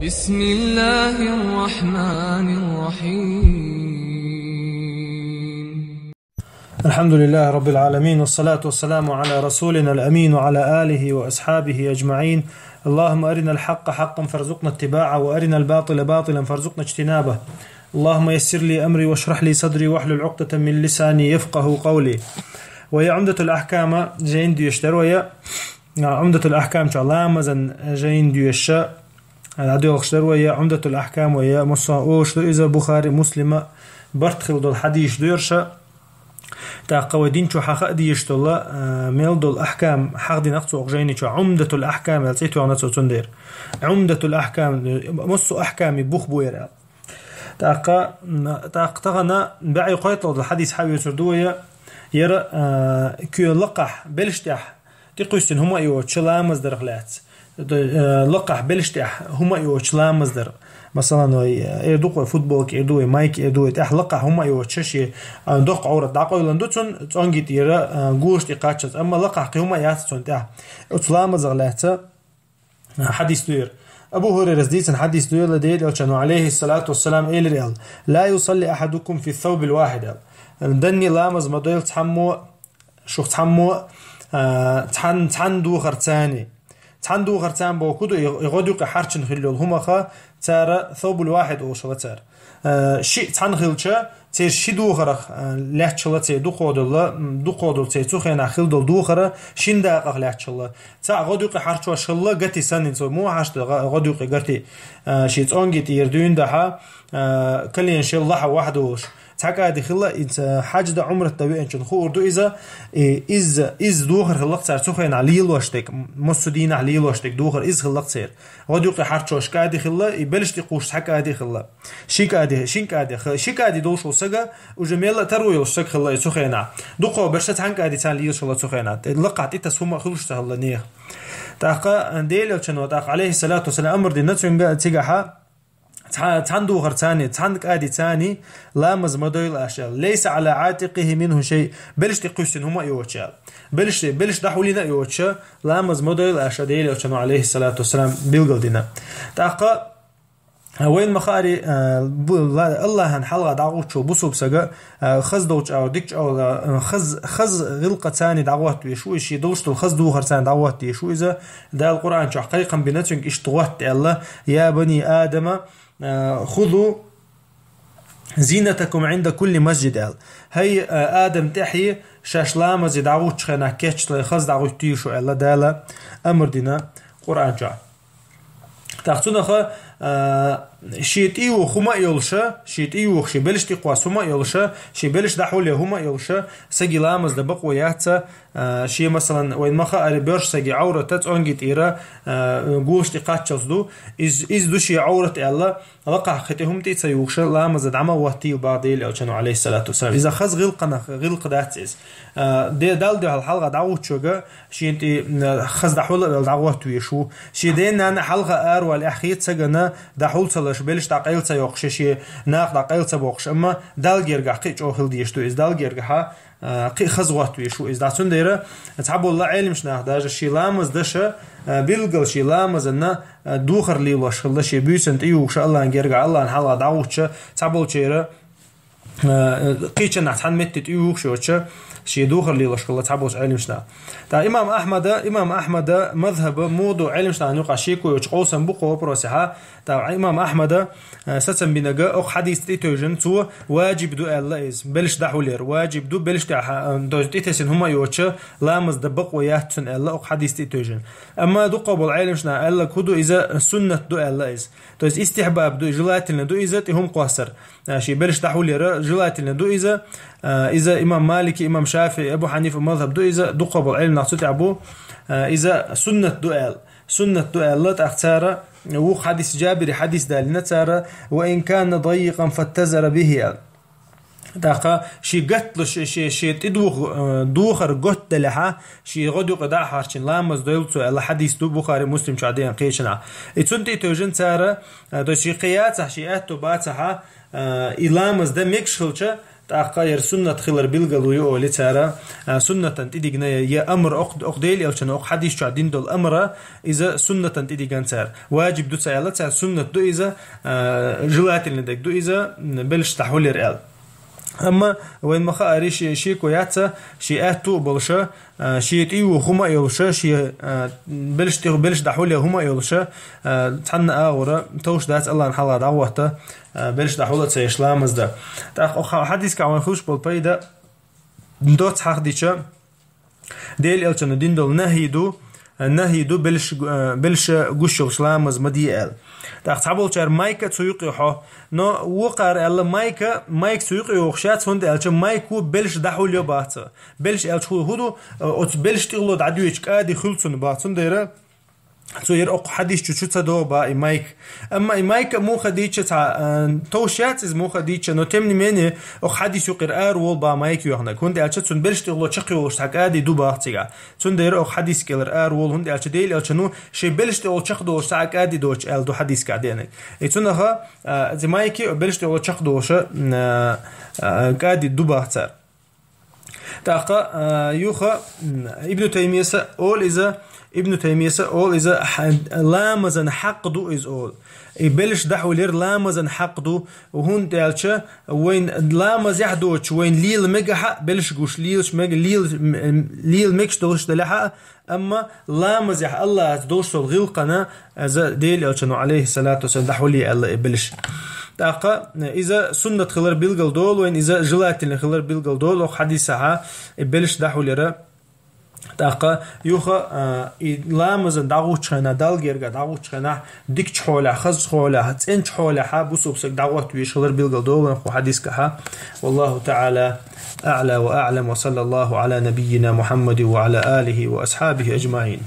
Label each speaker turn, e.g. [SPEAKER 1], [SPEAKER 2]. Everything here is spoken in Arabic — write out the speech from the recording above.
[SPEAKER 1] بسم الله الرحمن الرحيم.
[SPEAKER 2] الحمد لله رب العالمين، والصلاة والسلام على رسولنا الأمين وعلى آله وأصحابه أجمعين. اللهم أرنا الحق حقا فارزقنا اتباعه، وأرنا الباطل باطلا فارزقنا اجتنابه. اللهم يسر لي أمري واشرح لي صدري واحلل عقدة من لساني يفقه قولي. وهي عمدة الأحكام جين ديشتر، عمدة الأحكام شعلامزن جين ديشا العدو أخشتر، وهي عمدة الأحكام، وهي مصاوش إذا بخاري مسلمة برتخل دول حديش ديرشا تا قوادين شو حق ديشت الله ميل دول أحكام حق دين أقصو أغجيني شو عمدة الأحكام يلتيتو عنا تندير عمدة الأحكام مصو أحكامي بوخ بوير تاقتغنا بعي قيطل الحديث حاوي سردوية يرى كيو لقح بلشتح تقوستن هما يو تشلامز درغلات لقح بلشتح هما يو تشلامز در مثلا ايدوق فوتبول ايدوي مايك ايدوي تح لقح هما يو تششي دوق عورة داقويلن دوتسون تونجيت يرى غوشتي قاتشت اما لقح هما ياتسون تح تشلامز درغلات حديث دوير أبو هريرة ديسن حديث دوير لديد يلشانو عليه الصلاة والسلام إلى ريال لا يصلي أحدكم في الثوب الواحد دني لامز مدويل تحمو شوف تحمو تحن دو خرتاني تحن دو خرتان بوكودو يغوديوك حارشن خليول هما خا تارا ثوب الواحد أو شو تار شي تحن خلشة تير شي دو خرخ لحشلا تي دو قودل تي تخينا خلدل دو خرا شين دقيقة لحشلا تا غوديوك حارشوا شلا قتي سنين تو مو حاشت غوديوك قتي شي تونجي تيردون دها كلين شلا واحد وش تحكى هذه خلا إنت حاجة ده عمر الطبيعي إنشان خور دو إز دوخر خلق صار سخين عليه لوشتك مسودين عليه لوشتك دوخر إز خلق صار غاديوق حرتشوش كادي خلا يبلش تقوش تحكى هذه خلا شيك هذه دوش وسجا وجميلة تروي وسك خلا سخينا دوقة برشة هنك هذه تان ليه شلا سخينا لقعت إتسهم خلوش تهلا نيه تحكى ديل شنو تحكى عليه الصلاة والسلام أمر دي نتشون تيجها تحندو غرتاني تحندك آدي تاني لامز مدويل أشياء ليس على عاتقه منه شيء بلش تقوسين هما يوتشال بلش دحولينا يوتشا لامز مدويل أشياء ديلي وشانو عليه الصلاة والسلام بيلقل دينا تاقا وين مخاري الله هنحلغ دعوتشو بصوب سجا خز دوتش أو ديكش أو خز غلقة تاني دعوات يشوي شيء دوشتو خز دو غرتان دعوات يشوي إذا ده القرآن شو حقيقة بنتشنك اشتوات الله يا بني آدم خذوا زينتكم عند كل مسجد هي آدم تحيي شاشلام زي دعوت خنا كيتش خز دعوت تيشو الله دالا أمر دينا قرآن جاء تاختونا خا شيت إيو خما يلشة شيت إيو خشي بلش تقواس هما يلشة شي بلش دحولي هما يلشة سجي لامز دبق وياتا شي مثلا وين ما خا أريبرش سجي عورة تتعنجت إيرا قوش تقاتشلز دو إز دو شي عورة الله لقى ختهم تيتسيوخش لامز دعما واتي وبعديل أو كانوا عليه الصلاة والسلام إذا خز غلق داتيز دي دال دي هالحلقة دعوت شوجا شي انتي خز دحول دعوت ويشو شي دين أنا حلقة أروى الأخير سجنا دحول صلش بلش تقيل سيوخش شي ناق تقيل سبوخش أما دال جرجع قيش أو خل ديشتو إز دال جرجها قي خزوات ويشو إز داتون ديره تعبوا الله علم شناه داج شي لامز دشة بيلقل شي لامز إنه دوخر لي وش خلا شي بيسنت إيو إن شاء الله نجرجع الله نحلا دعوتش تعبوا شيره قيش نحن متت إيو شي دوخر لي وش خلا تعبوا علم شناه تا إمام أحمد مذهب موضوع علم شناه نقع شيكو يتقوسن بقوة بروسها تا إمام أحمد ستن بينجا أو حديث تيجن تو واجب دو الله إز بلش دحولير واجب دو بلش دو تيتسن هما يوتش لامز دبق وياتن الله أو حديث تيجن أما دو قبل علم شناه الله كدو إذا سنة دو الله إز تو استحباب دو جلاتنا دو إذا هم قاصر شي بلش دحولير جلاتنا دو إذا إمام مالك إمام شافعي أبو حنيفة مذهب دو إذا دو قبل علم نعطي أبو إذا سنة دو الله تختار و حديث جابر حديث دالنا ترى وإن كان ضيقا فاتزر به داقا شي قتل شي دوخر قت لها شي غدو قدا حارشين لامز دويلتو الله حديث دو بخاري مسلم شادين قيشنا اتونتي توجن ترى دو شي قيات شي اتو باتها إلامز ده ميكشلچا تأقير سنة خلر بيلقلو يو لتارا سنة تديجنا يا أمر أقديل يلشنا أق حديث شعدين دول أمر إذا سنة تديجان تار واجب دو تسألة تار سنة دو إذا جلات اللي دك دو إذا بلش تحول رأل أما وين ما خارج شيء كوياتا شيء أتو بلشة شيء إيو هما يلشة شيء بلش دحول هما يلشة تحنا أورا توش دات الله نحلا دعوته بلش دحولة سيشلام مزدا تأخ حديث كعوان خوش بالبيدا دوت حق ديشة ديل إلشنا دين دول نهيدو بلش قشل شلامز مديال تأخ تعبول شار مايكا تسويقي حو نو وقار ألا مايك سويقي وخشات هند ألش مايكو بلش دحول يباته بلش ألش هودو بلش تغلو عدويش كادي خلصون باتون ديره تسوير أق حديث شو دو با مايك أما مايك مو خديتش تاع توشات إز مو خديتش نو تمني مني أق حديث يقر وول با مايك يوحنا كنت ألش تون بلش تغلو شقي وش تاعادي دو باتيجا تون دير أق حديث كيلر وول هند ألش ديل ألش نو شيء بلش تغلو شق وش تاعادي دوش دو حديث كعدينك يتون ها زي مايك بلش تغلو شق وش كادي دو باتر تاقا يوخا ابن تيمية أول إذا لامزن حقدو إز أول يبلش دحولير لامزن حقدو وهون تالشة وين لامز يحدوش وين ليل مجح بلش جوش ليلش مج ليل مكش دوش دلحة أما لامز يح الله دوش الغلقنا إذا ديل يلشنو عليه الصلاة والسلام دحولي الله يبلش تاقا إذا سنة خلر بيلقل دول وين إذا جلاتين خلر بيلقل دول وحديثها يبلش دحولير تاقا يوخا لامزن دعوتشنا دالجيرغا دعوتشنا ديك حوله خز حوله تنش حوله حبس وبسك دعوت ويشغل بالقل دول وحديث كها والله تعالى أعلى وأعلم وصلى الله على نبينا محمد وعلى آله وأصحابه أجمعين.